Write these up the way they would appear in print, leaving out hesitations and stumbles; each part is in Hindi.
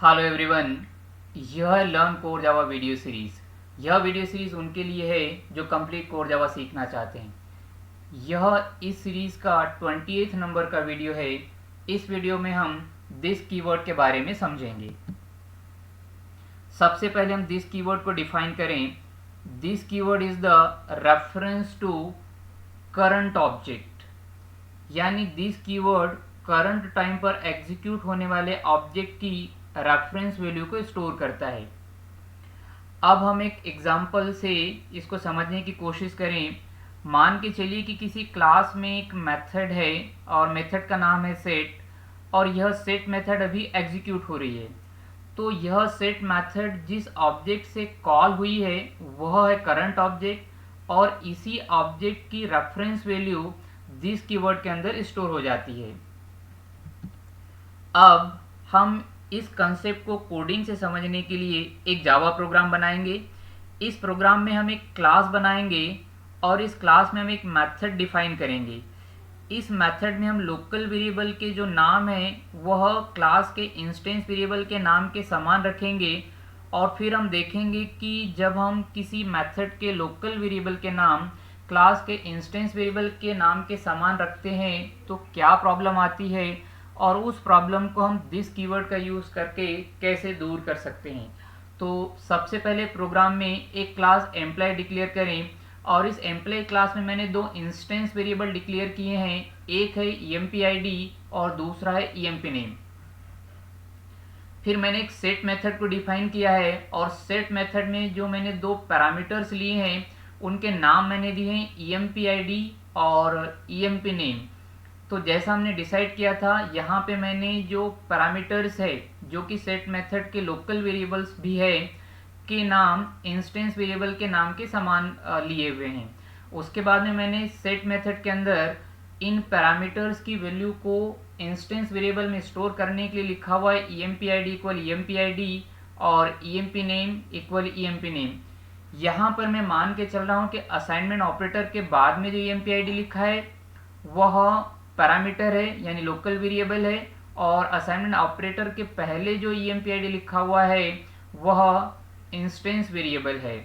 हेलो एवरीवन, यह है learn core Java video series. यह वीडियो सीरीज़ उनके लिए है जो कंप्लीट कोर जावा सीखना चाहते हैं। यह इस सीरीज़ का 28 नंबर का वीडियो है। इस वीडियो में हम दिस कीवर्ड के बारे में समझेंगे। सबसे पहले हम दिस कीवर्ड को डिफाइन करें। This keyword is the reference to current object, यानी दिस कीवर्ड करंट टाइम पर एग्जीक्यूट होने वाले ऑब्जेक्ट की रेफरेंस वैल्यू को स्टोर करता है। अब हम एक एग्जांपल से इसको समझने की कोशिश करें। मान के चलिए कि किसी क्लास में एक मेथड है और मेथड का नाम है सेट, और यह सेट मेथड अभी एग्जीक्यूट हो रही है। तो यह सेट मेथड जिस ऑब्जेक्ट से कॉल हुई है वह है करंट ऑब्जेक्ट, और इसी ऑब्जेक्ट की रेफरेंस वैल्यू दिस कीवर्ड के अंदर स्टोर हो जाती है। अब हम इस कंसेप्ट को कोडिंग से समझने के लिए एक जावा प्रोग्राम बनाएंगे। इस प्रोग्राम में हम एक क्लास बनाएंगे और इस क्लास में हम एक मेथड डिफाइन करेंगे। इस मेथड में हम लोकल वेरिएबल के जो नाम है वह क्लास के इंस्टेंस वेरिएबल के नाम के समान रखेंगे, और फिर हम देखेंगे कि जब हम किसी मेथड के लोकल वेरिएबल के नाम क्लास के इंस्टेंस वेरिएबल के नाम के समान रखते हैं तो क्या प्रॉब्लम आती है, और उस प्रॉब्लम को हम दिस कीवर्ड का यूज़ करके कैसे दूर कर सकते हैं। तो सबसे पहले प्रोग्राम में एक क्लास एम्प्लॉय डिक्लेयर करें, और इस एम्प्लॉय क्लास में मैंने दो इंस्टेंस वेरिएबल डिक्लेयर किए हैं। एक है empid और दूसरा है empName। फिर मैंने एक सेट मेथड को डिफाइन किया है, और सेट मेथड में जो मैंने दो पैरामीटर्स लिए हैं उनके नाम मैंने दिए हैं empid और empName। तो जैसा हमने डिसाइड किया था, यहाँ पे मैंने जो पैरामीटर्स है जो कि सेट मेथड के लोकल वेरिएबल्स भी है के नाम इंस्टेंस वेरिएबल के नाम के समान लिए हुए हैं। उसके बाद में मैंने सेट मेथड के अंदर इन पैरामीटर्स की वैल्यू को इंस्टेंस वेरिएबल में स्टोर करने के लिए लिखा हुआ है empid इक्वल empid और empName इक्वल empName। यहाँ पर मैं मान के चल रहा हूँ कि असाइनमेंट ऑपरेटर के बाद में जो empid लिखा है वह पैरामीटर है यानी लोकल वेरिएबल है, और असाइनमेंट ऑपरेटर के पहले जो empid लिखा हुआ है वह इंस्टेंस वेरिएबल है।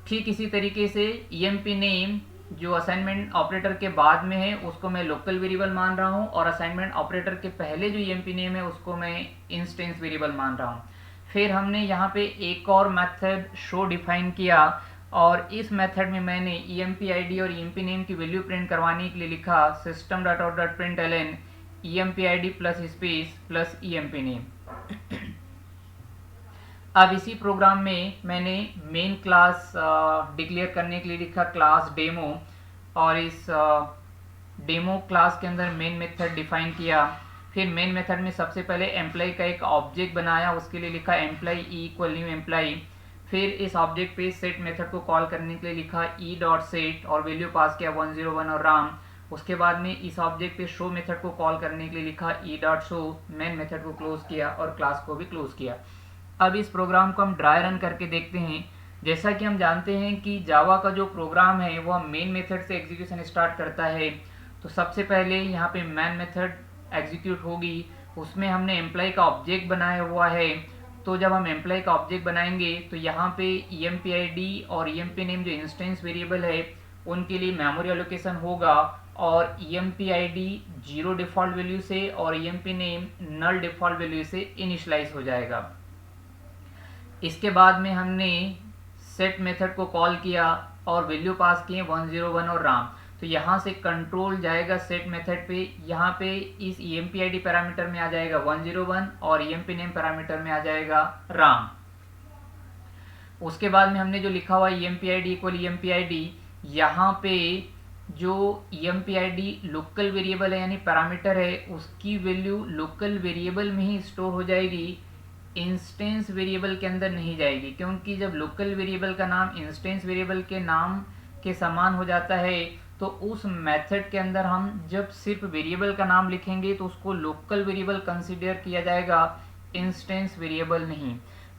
ठीक इसी तरीके से empName जो असाइनमेंट ऑपरेटर के बाद में है उसको मैं लोकल वेरिएबल मान रहा हूँ, और असाइनमेंट ऑपरेटर के पहले जो empName है उसको मैं इंस्टेंस वेरिएबल मान रहा हूँ। फिर हमने यहाँ पे एक और मेथड शो डिफाइन किया, और इस मेथड में मैंने empid और empName की वैल्यू प्रिंट करवाने के लिए लिखा system.out.println empid plus space plus empName। अब इसी प्रोग्राम में मैंने मेन क्लास डिक्लेयर करने के लिए लिखा क्लास डेमो, और इस डेमो क्लास के अंदर मेन मेथड डिफाइन किया। फिर मेन मेथड में सबसे पहले एम्प्लॉय का एक ऑब्जेक्ट बनाया, उसके लिए लिखा employee e equal new employee. फिर इस ऑब्जेक्ट पे सेट मेथड को कॉल करने के लिए लिखा ई डॉट सेट और वैल्यू पास किया 101 और राम। उसके बाद में इस ऑब्जेक्ट पे शो मेथड को कॉल करने के लिए लिखा E dot show, main method को क्लोज किया और क्लास को भी क्लोज किया। अब इस प्रोग्राम को हम ड्राई रन करके देखते हैं। जैसा कि हम जानते हैं कि जावा का जो प्रोग्राम है वह मेन मेथड से एग्जीक्यूशन स्टार्ट करता है। तो सबसे पहले यहाँ पे मैन मेथड एग्जीक्यूट होगी, उसमें हमने एम्प्लॉय का ऑब्जेक्ट बनाया हुआ है। तो जब हम एम्प्लॉय का ऑब्जेक्ट बनाएंगे तो यहाँ पे empid और empName जो इंस्टेंस वेरिएबल है उनके लिए मेमोरी एलोकेशन होगा, और empid 0 डिफ़ॉल्ट वैल्यू से और empName नल डिफ़ॉल्ट वैल्यू से इनिशियलाइज हो जाएगा। इसके बाद में हमने सेट मेथड को कॉल किया और वैल्यू पास किए 101 और राम। तो यहाँ से कंट्रोल जाएगा सेट मेथड पे, यहाँ पे इस empid पैरामीटर में आ जाएगा 101 और empName पैरामीटर में आ जाएगा राम। उसके बाद में हमने जो लिखा हुआ empid इक्वल empid, यहाँ पे जो empid लोकल वेरिएबल है यानी पैरामीटर है उसकी वैल्यू लोकल वेरिएबल में ही स्टोर हो जाएगी, इंस्टेंस वेरिएबल के अंदर नहीं जाएगी। क्योंकि जब लोकल वेरिएबल का नाम इंस्टेंस वेरिएबल के नाम के समान हो जाता है तो उस मेथड के अंदर हम जब सिर्फ वेरिएबल का नाम लिखेंगे तो उसको लोकल वेरिएबल कंसीडर किया जाएगा, इंस्टेंस वेरिएबल नहीं।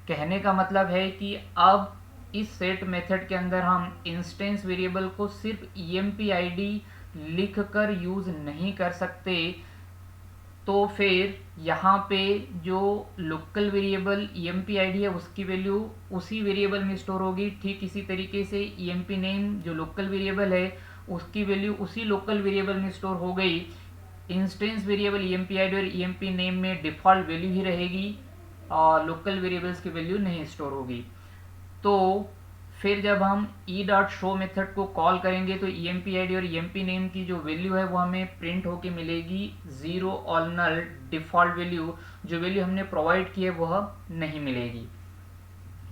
कहने का मतलब है कि अब इस सेट मेथड के अंदर हम इंस्टेंस वेरिएबल को सिर्फ empid लिख कर यूज़ नहीं कर सकते। तो फिर यहाँ पे जो लोकल वेरिएबल ईएमपी आईडी है उसकी वैल्यू उसी वेरिएबल में स्टोर होगी। ठीक इसी तरीके से ईएमपी नेम जो लोकल वेरिएबल है उसकी वैल्यू उसी लोकल वेरिएबल में स्टोर हो गई। इंस्टेंस वेरिएबल ईएमपी आईडी और ईएमपी नेम में डिफ़ॉल्ट वैल्यू ही रहेगी और लोकल वेरिएबल्स की वैल्यू नहीं स्टोर होगी। तो फिर जब हम e.show मेथड को कॉल करेंगे तो ईएमपी आईडी और ईएमपी नेम की जो वैल्यू है वो हमें प्रिंट होके मिलेगी 0 और नल। डिफ़ॉल्ट वैल्यू जो वैल्यू हमने प्रोवाइड की है वह नहीं मिलेगी।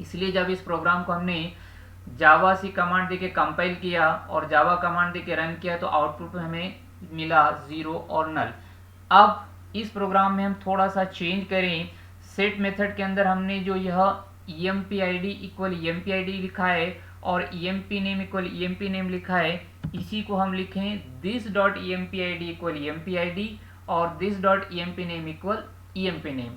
इसलिए जब इस प्रोग्राम को हमने जावा सी कमांड देके कंपाइल किया और जावा कमांड देके रन किया तो आउटपुट में हमें मिला 0 और नल। अब इस प्रोग्राम में हम थोड़ा सा चेंज करें। सेट मेथड के अंदर हमने जो यह EMP ID equal EMP ID लिखा है और EMP name equal EMP name लिखा है, इसी को हम लिखें this dot EMP ID equal EMP ID और this dot EMP name equal EMP name.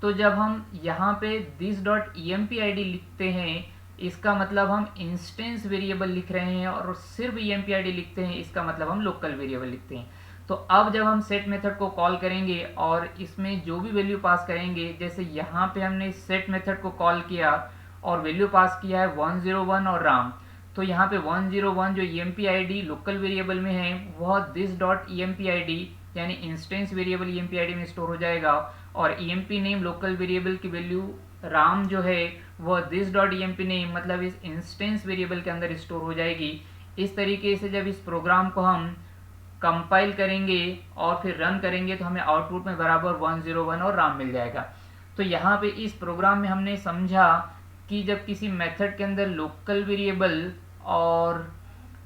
तो जब हम यहाँ पे दिस डॉट ईएमपी आईडी लिखते हैं इसका मतलब हम इंस्टेंस वेरिएबल लिख रहे हैं और सिर्फ ईएमपी आईडी लिखते हैं इसका मतलब हम लोकल वेरिएबल लिखते हैं। तो अब जब हम सेट मेथड को कॉल करेंगे और इसमें जो भी वैल्यू पास करेंगे, जैसे यहाँ पे हमने सेट मेथड को कॉल किया और वैल्यू पास किया है 101 और राम, तो यहाँ पे 101 जो ईएमपी आईडी लोकल वेरिएबल में है वह दिस डॉट ईएमपी आईडी यानी इंस्टेंस वेरिएबल ईएमपी आईडी में स्टोर हो जाएगा और ईएमपी नेम लोकल वेरिएबल की वैल्यू राम जो है वह दिस डॉट ईएमपी नेम मतलब इस इंस्टेंस वेरिएबल के अंदर स्टोर हो जाएगी। इस तरीके से जब इस प्रोग्राम को हम कंपाइल करेंगे और फिर रन करेंगे तो हमें आउटपुट में बराबर 101 और राम मिल जाएगा। तो यहाँ पे इस प्रोग्राम में हमने समझा कि जब किसी मेथड के अंदर लोकल वेरिएबल और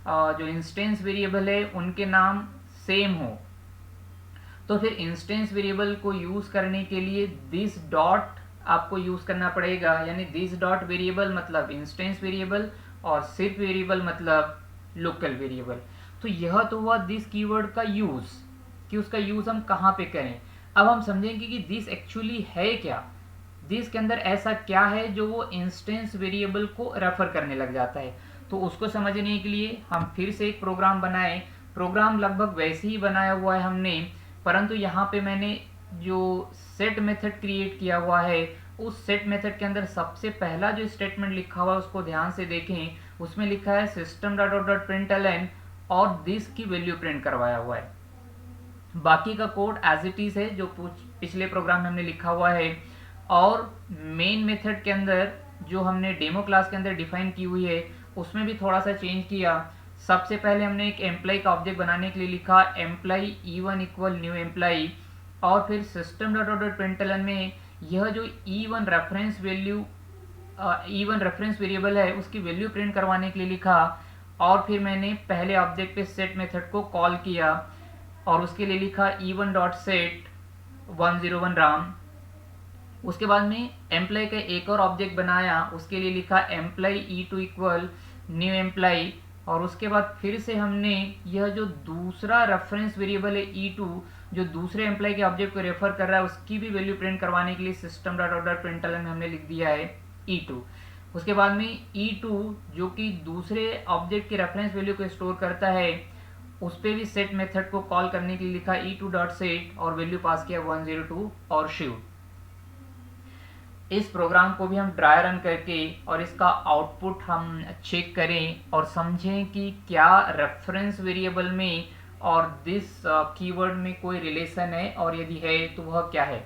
जो इंस्टेंस वेरिएबल है उनके नाम सेम हो तो फिर इंस्टेंस वेरिएबल को यूज़ करने के लिए दिस डॉट आपको यूज़ करना पड़ेगा, यानी दिस डॉट वेरिएबल मतलब इंस्टेंस वेरिएबल और सिर्फ वेरिएबल मतलब लोकल वेरिएबल। तो यह तो हुआ दिस कीवर्ड का यूज़ कि उसका यूज़ हम कहाँ पे करें। अब हम समझेंगे कि दिस एक्चुअली है क्या, दिस के अंदर ऐसा क्या है जो वो इंस्टेंस वेरिएबल को रेफर करने लग जाता है। तो उसको समझने के लिए हम फिर से एक प्रोग्राम बनाए। प्रोग्राम लगभग वैसे ही बनाया हुआ है हमने, परंतु यहाँ पे मैंने जो सेट मेथड क्रिएट किया हुआ है उस सेट मेथड के अंदर सबसे पहला जो स्टेटमेंट लिखा हुआ है उसको ध्यान से देखें। उसमें लिखा है सिस्टम डॉट डॉट प्रिंटलन और दिस की वैल्यू प्रिंट करवाया हुआ है। बाकी का कोड एज इट इज है जो पिछले प्रोग्राम में हमने लिखा हुआ है। और मेन मेथड के अंदर जो हमने डेमो क्लास के अंदर डिफाइन की हुई है उसमें भी थोड़ा सा चेंज किया। सबसे पहले हमने एक एम्प्लॉय का ऑब्जेक्ट बनाने के लिए लिखा employ E1 equal new employ और फिर सिस्टम डॉट डॉट प्रिंटलन में यह जो E1 reference value E1 reference variable है उसकी वैल्यू प्रिंट करवाने के लिए लिखा। और फिर मैंने पहले ऑब्जेक्ट पे सेट मेथड को कॉल किया और उसके लिए लिखा E1 डॉट सेट 101 राम। उसके बाद में एम्प्लॉय का एक और ऑब्जेक्ट बनाया, उसके लिए लिखा employ E2 equal new employ और उसके बाद फिर से हमने यह जो दूसरा रेफरेंस वेरिएबल है E2 जो दूसरे एम्प्लॉय के ऑब्जेक्ट को रेफर कर रहा है उसकी भी वैल्यू प्रिंट करवाने के लिए सिस्टम डॉट डॉट प्रिंटलन में हमने लिख दिया है E2। उसके बाद में E2 जो कि दूसरे ऑब्जेक्ट के रेफरेंस वैल्यू को स्टोर करता है उस पर भी सेट मेथड को कॉल करने के लिए लिखा E2 डॉट सेट और वैल्यू पास किया 102 और शिव। इस प्रोग्राम को भी हम ड्राई रन करके और इसका आउटपुट हम चेक करें और समझें कि क्या रेफरेंस वेरिएबल में और दिस कीवर्ड में कोई रिलेशन है और यदि है तो वह क्या है।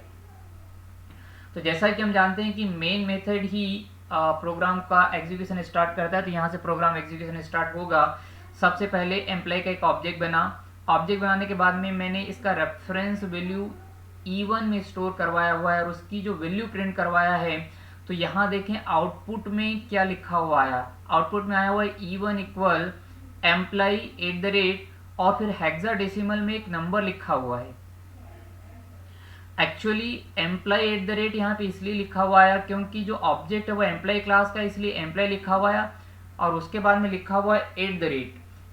तो जैसा कि हम जानते हैं कि मेन मेथड ही प्रोग्राम का एग्जीक्यूशन स्टार्ट करता है, तो यहाँ से प्रोग्राम एग्जीक्यूशन स्टार्ट होगा। सबसे पहले एम्प्लॉय का एक ऑब्जेक्ट बना। ऑब्जेक्ट बनाने के बाद में मैंने इसका रेफरेंस वैल्यू E1 में स्टोर करवाया हुआ है और उसकी जो वैल्यू प्रिंट करवाया है। तो यहाँ देखें आउटपुट में क्या लिखा हुआ आया। आउटपुट में आया हुआ है E1 इक्वल एम्प्लॉय @ और फिर हेक्साडेसिमल में एक नंबर लिखा हुआ है। एक्चुअली एम्प्लॉय @ यहाँ पे इसलिए लिखा हुआ है क्योंकि जो ऑब्जेक्ट है वो एम्प्लॉय क्लास का, इसलिए एम्प्लॉय लिखा हुआ है और उसके बाद में लिखा हुआ है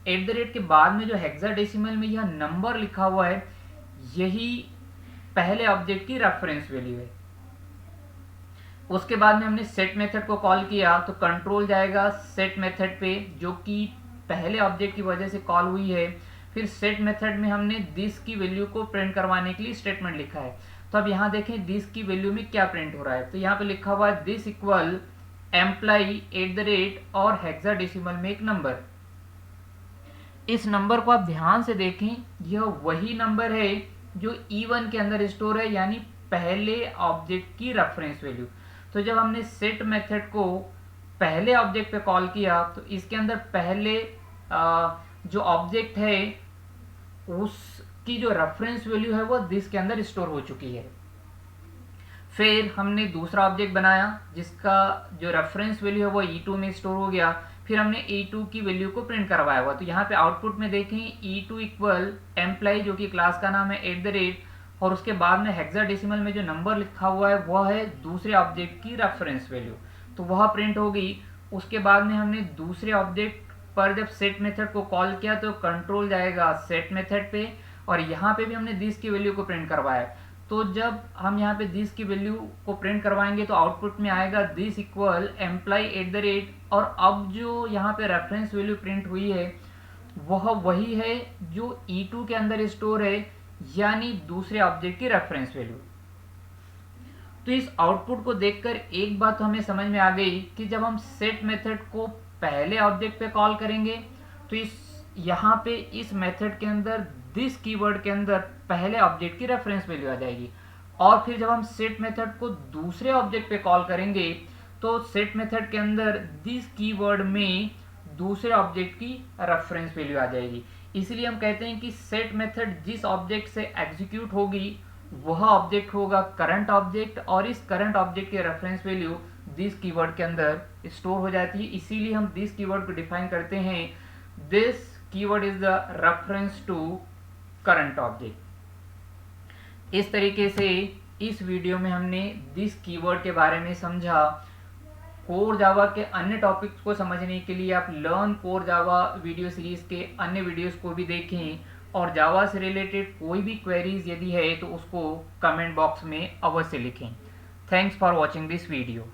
@ के बाद में जो हेक्साडेसिमल में यह नंबर लिखा हुआ है यही पहले ऑब्जेक्ट की रेफरेंस वैल्यू है। उसके बाद में हमने सेट मेथड को कॉल किया तो कंट्रोल जाएगा सेट मेथड पे जो कि पहले ऑब्जेक्ट की वजह से कॉल हुई है। फिर सेट मेथड में हमने दिस की वैल्यू को प्रिंट करवाने के लिए स्टेटमेंट लिखा है। तो अब यहाँ देखें दिस की वैल्यू में क्या प्रिंट हो रहा है, तो यहाँ पे लिखा हुआ है this equal employee at the rate और हेक्साडेसिमल में एक नंबर। इस नंबर को आप ध्यान से देखें, यह वही नंबर है जो E1 के अंदर स्टोर है, यानी पहले ऑब्जेक्ट की रेफरेंस वैल्यू। तो जब हमने सेट मेथड को पहले ऑब्जेक्ट पे कॉल किया तो इसके अंदर पहले जो ऑब्जेक्ट है उसकी जो रेफरेंस वैल्यू है वो दिस के अंदर स्टोर हो चुकी है। फिर हमने दूसरा ऑब्जेक्ट बनाया जिसका जो रेफरेंस वैल्यू है वो E2 में स्टोर हो गया। फिर हमने E2 की वैल्यू को प्रिंट करवाया हुआ, तो यहाँ पे आउटपुट में देखें E2 इक्वल एम्प्लाई जो कि क्लास का नाम है एट द रेट, और उसके बाद में हेक्साडेसिमल में जो नंबर लिखा हुआ है वह है दूसरे ऑब्जेक्ट की रेफरेंस वैल्यू, तो वह प्रिंट होगी। उसके बाद में हमने दूसरे ऑब्जेक्ट पर जब सेट मेथड को कॉल किया तो कंट्रोल जाएगा सेट मेथड पे, और यहाँ पे भी हमने दिस की वैल्यू को प्रिंट करवाया। तो जब हम यहाँ पे दिस की वैल्यू को प्रिंट करवाएंगे तो आउटपुट में आएगा this equal employee at the rate, और अब जो यहाँ पे रेफरेंस वैल्यू प्रिंट हुई है वह वही है जो E2 के अंदर स्टोर है, यानी दूसरे ऑब्जेक्ट की रेफरेंस वैल्यू। तो इस आउटपुट को देखकर एक बात तो हमें समझ में आ गई कि जब हम सेट मेथड को पहले ऑब्जेक्ट पे कॉल करेंगे तो यहाँ पे इस मेथड के अंदर दिस कीवर्ड के अंदर पहले ऑब्जेक्ट की रेफरेंस वैल्यू आ जाएगी, और फिर जब हम सेट मेथड को दूसरे ऑब्जेक्ट पे कॉल करेंगे तो सेट मेथड के अंदर दिस कीवर्ड में दूसरे ऑब्जेक्ट की रेफरेंस वैल्यू आ जाएगी। इसलिए हम कहते हैं कि सेट मेथड जिस ऑब्जेक्ट से एग्जीक्यूट होगी वह ऑब्जेक्ट होगा करंट ऑब्जेक्ट, और इस करंट ऑब्जेक्ट की रेफरेंस वैल्यू दिस कीवर्ड के अंदर स्टोर हो जाती है। इसीलिए हम दिस कीवर्ड को डिफाइन करते हैं, this keyword is the reference to current object. इस तरीके से इस वीडियो में हमने दिस कीवर्ड के बारे में समझा। कोर जावा के अन्य टॉपिक्स को समझने के लिए आप learn core Java video series के अन्य वीडियोस को भी देखें, और जावा से रिलेटेड कोई भी क्वेरीज यदि है तो उसको कमेंट बॉक्स में अवश्य लिखें। Thanks for watching this video.